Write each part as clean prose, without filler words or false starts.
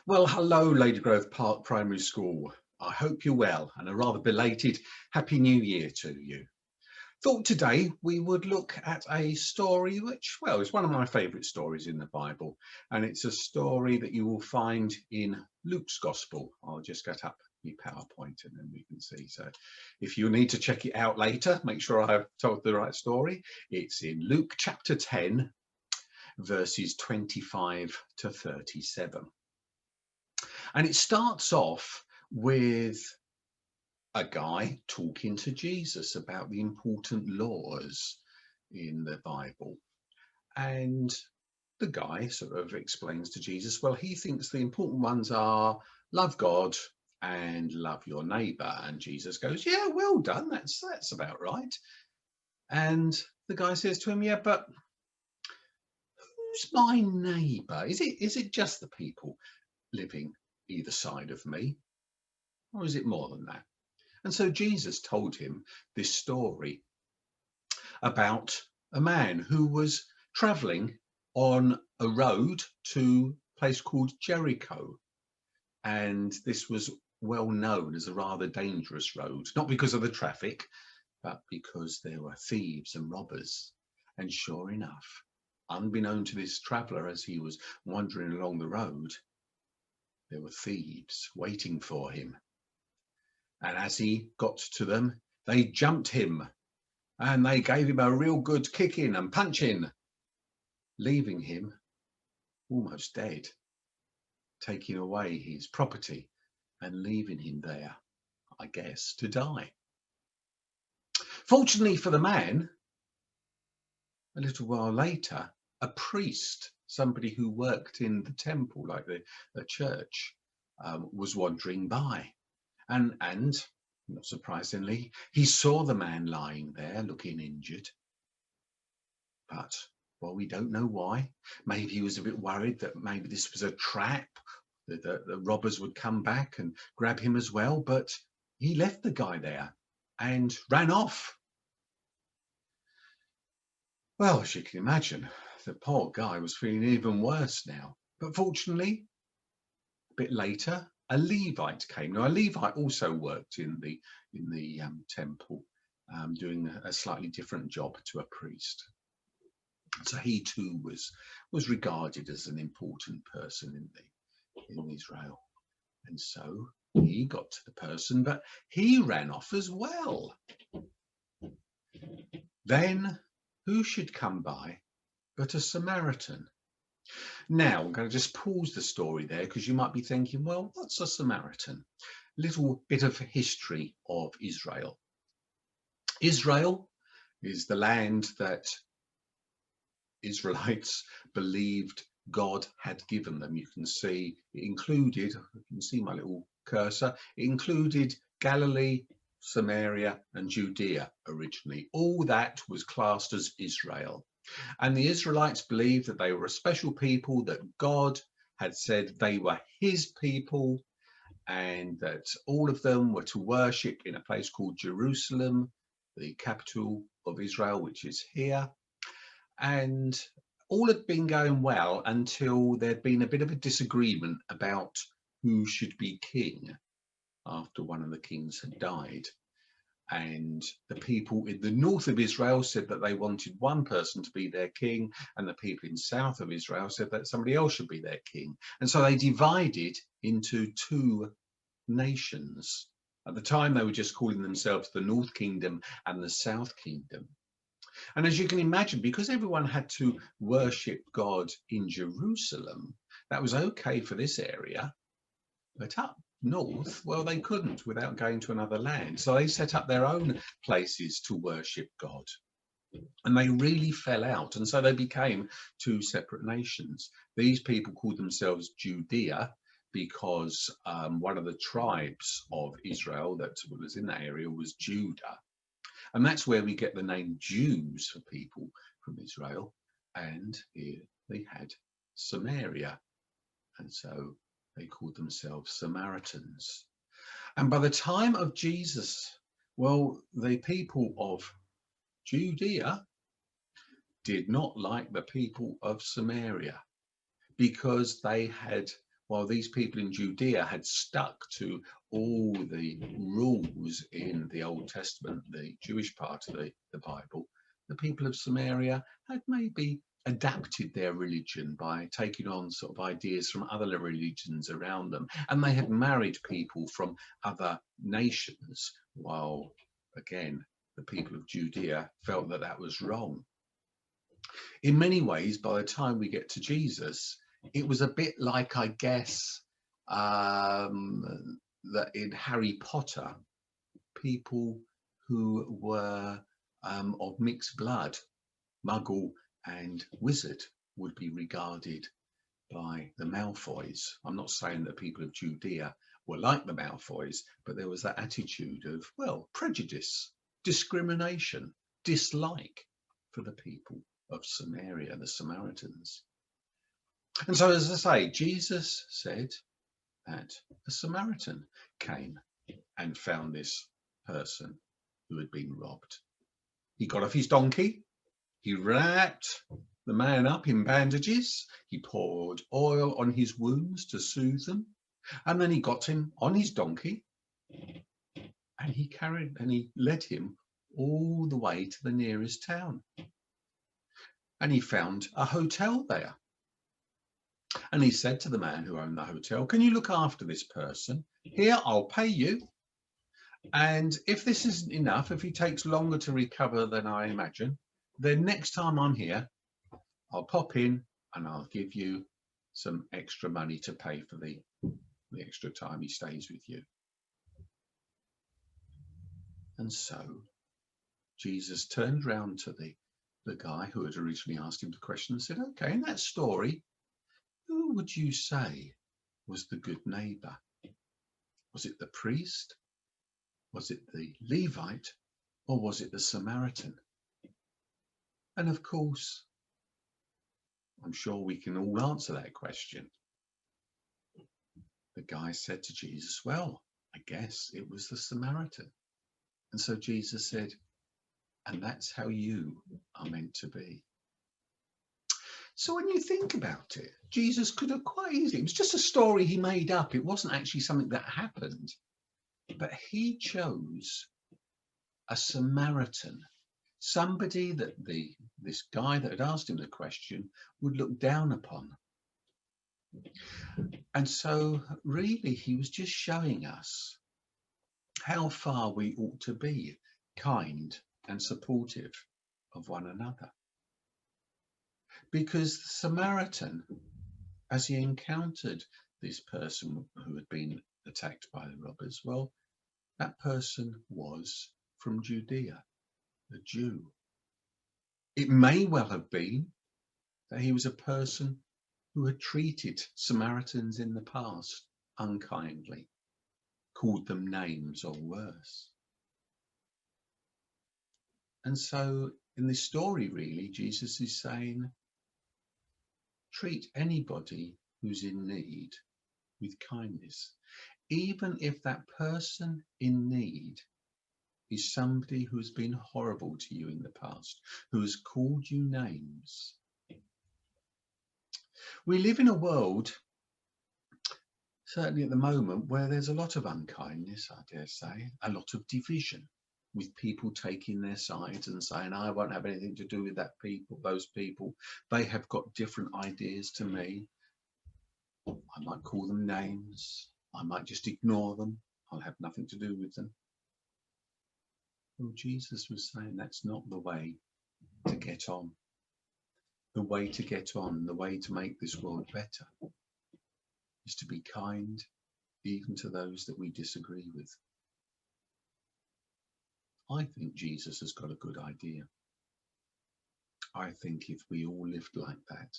Well, hello, Ladygrove Park Primary School. I hope you're well and a rather belated Happy New Year to you. Thought today we would look at a story which, well, is one of my favourite stories in the Bible, and it's a story that you will find in Luke's Gospel. I'll just get up the PowerPoint and then we can see. So if you need to check it out later, make sure I have told the right story. It's in Luke chapter 10, verses 25 to 37. And it starts off with a guy talking to Jesus about the important laws in the Bible. And the guy sort of explains to Jesus, well, he thinks the important ones are love God and love your neighbor. And Jesus goes, yeah, well done. That's about right. And the guy says to him, yeah, but who's my neighbor? Is it just the people living either side of me? Or is it more than that? And so Jesus told him this story about a man who was traveling on a road to a place called Jericho. And this was well known as a rather dangerous road, not because of the traffic, but because there were thieves and robbers. And sure enough, unbeknown to this traveller as he was wandering along the road, there were thieves waiting for him. And as he got to them, they jumped him and they gave him a real good kicking and punching, leaving him almost dead, taking away his property and leaving him there, I guess, to die. Fortunately for the man, a little while later, a priest, somebody who worked in the temple, like the church, was wandering by. And not surprisingly, he saw the man lying there looking injured. But, well, we don't know why. Maybe he was a bit worried that maybe this was a trap, that the robbers would come back and grab him as well. But he left the guy there and ran off. Well, as you can imagine, the poor guy was feeling even worse now. But fortunately, a bit later, a Levite came. Now, a Levite also worked in the temple, doing a slightly different job to a priest. So he too was regarded as an important person in Israel. And so he got to the person, but he ran off as well. Then who should come by but a Samaritan? Now, I'm going to just pause the story there because you might be thinking, well, what's a Samaritan? A little bit of history of Israel. Israel is the land that Israelites believed God had given them. You can see it included, you can see my little cursor, it included Galilee, Samaria and Judea originally. All that was classed as Israel. And the Israelites believed that they were a special people, that God had said they were his people, and that all of them were to worship in a place called Jerusalem, the capital of Israel, which is here. And all had been going well until there'd been a bit of a disagreement about who should be king after one of the kings had died. And the people in the north of Israel said that they wanted one person to be their king, and the people in south of Israel said that somebody else should be their king. And so they divided into two nations. At the time, they were just calling themselves the North Kingdom and the South Kingdom. And as you can imagine, because everyone had to worship God in Jerusalem, that was okay for this area. But up north, well, they couldn't without going to another land. So they set up their own places to worship God. And they really fell out. And so they became two separate nations. These people called themselves Judea because one of the tribes of Israel that was in that area was Judah. And that's where we get the name Jews for people from Israel. And here they had Samaria. And so they called themselves Samaritans. And by the time of Jesus, well, the people of Judea did not like the people of Samaria because they had while these people in Judea had stuck to all the rules in the Old Testament, the Jewish part of the Bible, the people of Samaria had maybe adapted their religion by taking on sort of ideas from other religions around them. And they had married people from other nations, while, again, the people of Judea felt that that was wrong. In many ways, by the time we get to Jesus, it was a bit like, I guess, that in Harry Potter, people who were of mixed blood, Muggle and Wizard, would be regarded by the Malfoys. I'm not saying that people of Judea were like the Malfoys, but there was that attitude of, well, prejudice, discrimination, dislike for the people of Samaria, the Samaritans. And so, as I say, Jesus said that a Samaritan came and found this person who had been robbed. He got off his donkey, he wrapped the man up in bandages, he poured oil on his wounds to soothe them, and then he got him on his donkey and he led him all the way to the nearest town. And he found a hotel there. And he said to the man who owned the hotel, "Can you look after this person? Here, I'll pay you. And if this isn't enough, if he takes longer to recover than I imagine, then next time I'm here, I'll pop in and I'll give you some extra money to pay for the extra time he stays with you." And so Jesus turned round to the guy who had originally asked him the question and said, "Okay, in that story, who would you say was the good neighbor? Was it the priest? Was it the Levite? Or was it the Samaritan?" And of course, I'm sure we can all answer that question. The guy said to Jesus, "Well, I guess it was the Samaritan." And so Jesus said, "And that's how you are meant to be." So when you think about it, Jesus could have quite easily, it was just a story he made up. It wasn't actually something that happened. But he chose a Samaritan, somebody that this guy that had asked him the question would look down upon. And so really he was just showing us how far we ought to be kind and supportive of one another. Because the Samaritan, as he encountered this person who had been attacked by the robbers, well, that person was from Judea, a Jew. It may well have been that he was a person who had treated Samaritans in the past unkindly, called them names or worse. And so in this story, really, Jesus is saying, treat anybody who's in need with kindness, even if that person in need is somebody who's been horrible to you in the past, who has called you names. We live in a world, certainly at the moment, where there's a lot of unkindness, I dare say, a lot of division, with people taking their sides and saying, "I won't have anything to do with those people. They have got different ideas to me. I might call them names. I might just ignore them. I'll have nothing to do with them." Well, Jesus was saying that's not the way to get on. The way to get on, the way to make this world better, is to be kind even to those that we disagree with. I think Jesus has got a good idea. I think if we all lived like that,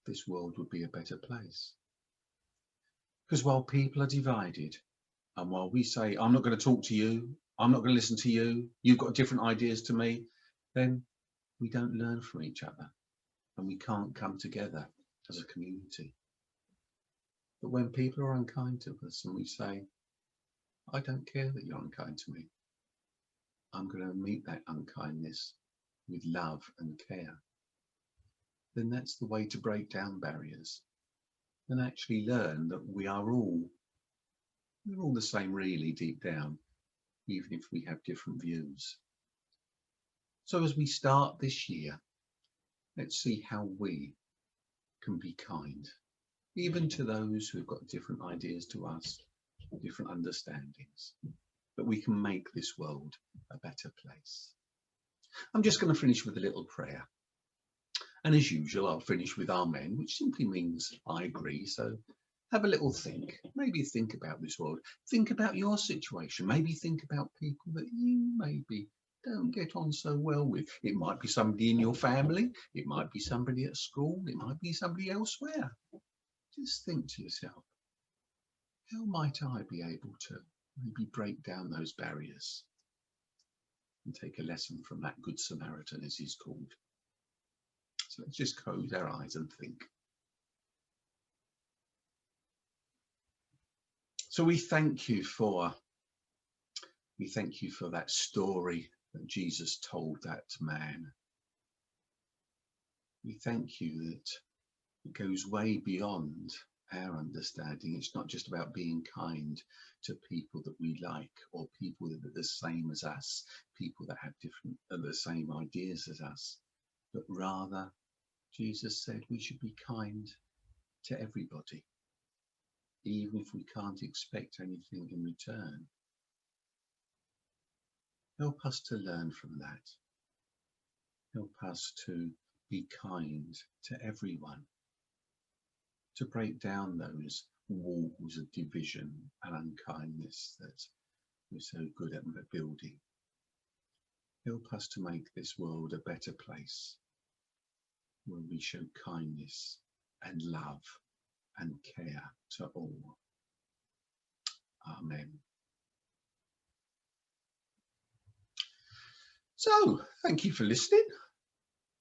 this world would be a better place. Because while people are divided, and while we say, "I'm not going to talk to you, I'm not going to listen to you, you've got different ideas to me," then we don't learn from each other and we can't come together as a community. But when people are unkind to us and we say, "I don't care that you're unkind to me, I'm going to meet that unkindness with love and care," then that's the way to break down barriers. and actually learn that we're all the same really deep down, even if we have different views. So as we start this year, let's see how we can be kind, even to those who've got different ideas to us, different understandings, that we can make this world a better place. I'm just going to finish with a little prayer. And as usual, I'll finish with Amen, which simply means I agree. So have a little think, maybe think about this world, think about your situation, maybe think about people that you maybe don't get on so well with. It might be somebody in your family, it might be somebody at school, it might be somebody elsewhere. Just think to yourself, how might I be able to maybe break down those barriers and take a lesson from that Good Samaritan, as he's called. So let's just close our eyes and think. So we thank you for that story that Jesus told that man. We thank you that it goes way beyond our understanding. It's not just about being kind to people that we like, or people that are the same as us, people that have the same ideas as us, but rather Jesus said we should be kind to everybody, even if we can't expect anything in return. Help us to learn from that. Help us to be kind to everyone, to break down those walls of division and unkindness that we're so good at building. Help us to make this world a better place, where we show kindness and love and care to all. Amen. So, thank you for listening.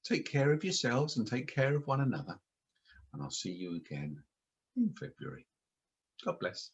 Take care of yourselves and take care of one another. And I'll see you again in February. God bless.